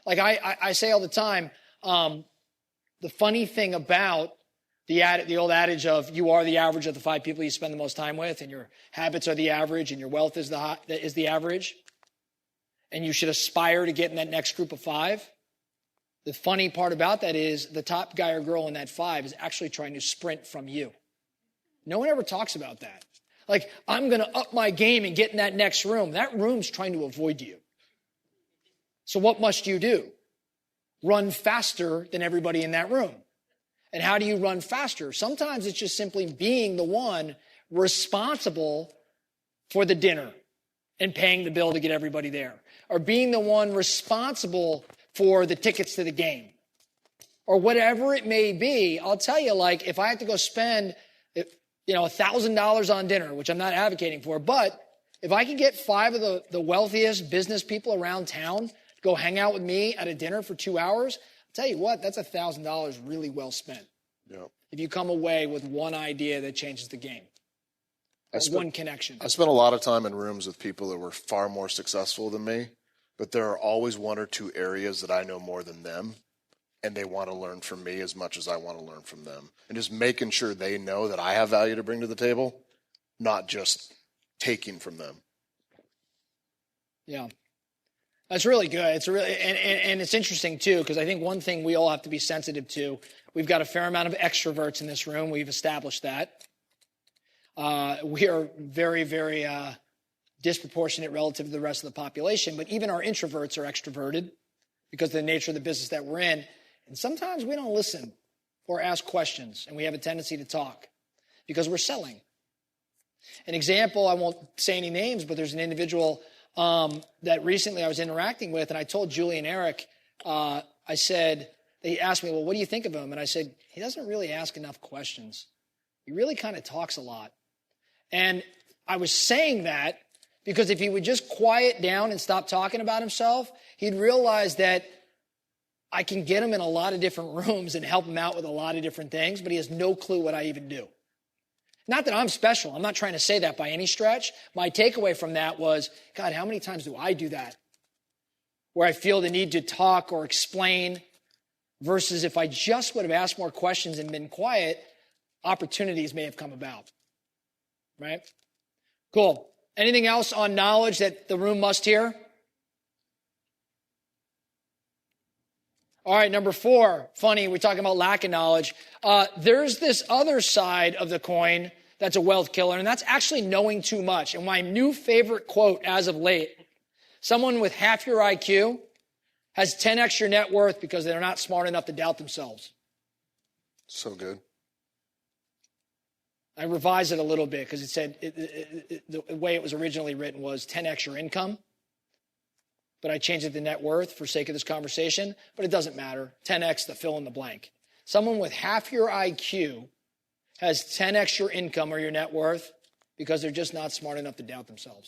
Like I say all the time, the funny thing about the old adage of you are the average of the 5 people you spend the most time with, and your habits are the average, and your wealth is the average, and you should aspire to get in that next group of 5. The funny part about that is the top guy or girl in that 5 is actually trying to sprint from you. No one ever talks about that. Like, I'm going to up my game and get in that next room. That room's trying to avoid you. So what must you do? Run faster than everybody in that room. And how do you run faster? Sometimes it's just simply being the one responsible for the dinner and paying the bill to get everybody there. Or being the one responsible for the tickets to the game. Or whatever it may be. I'll tell you, like, if I had to go spend, $1,000 on dinner, which I'm not advocating for, but if I could get 5 of the wealthiest business people around town to go hang out with me at a dinner for 2 hours, I'll tell you what, that's $1,000 really well spent. Yeah. If you come away with one idea that changes the game. One connection. I spent a lot of time in rooms with people that were far more successful than me, but there are always 1 or 2 areas that I know more than them, and they want to learn from me as much as I want to learn from them. And just making sure they know that I have value to bring to the table, not just taking from them. Yeah. That's really good. It's really, and it's interesting too, because I think one thing we all have to be sensitive to, we've got a fair amount of extroverts in this room. We've established that. We are very, very disproportionate relative to the rest of the population, but even our introverts are extroverted because of the nature of the business that we're in. And sometimes we don't listen or ask questions, and we have a tendency to talk because we're selling. An example, I won't say any names, but there's an individual that recently I was interacting with, and I told Julie and Eric, I said, they asked me, well, what do you think of him? And I said, he doesn't really ask enough questions. He really kind of talks a lot. And I was saying that because if he would just quiet down and stop talking about himself, he'd realize that I can get him in a lot of different rooms and help him out with a lot of different things, but he has no clue what I even do. Not that I'm special. I'm not trying to say that by any stretch. My takeaway from that was, God, how many times do I do that? Where I feel the need to talk or explain versus if I just would have asked more questions and been quiet, opportunities may have come about. Right? Cool. Anything else on knowledge that the room must hear? All right, number 4, funny, we're talking about lack of knowledge. There's this other side of the coin that's a wealth killer, and that's actually knowing too much. And my new favorite quote as of late, someone with half your IQ has 10x your net worth because they're not smart enough to doubt themselves. So good. I revised it a little bit because it said the way it was originally written was 10x your income. But I changed it to net worth for sake of this conversation. But it doesn't matter. 10x the fill in the blank. Someone with half your IQ has 10x your income or your net worth because they're just not smart enough to doubt themselves.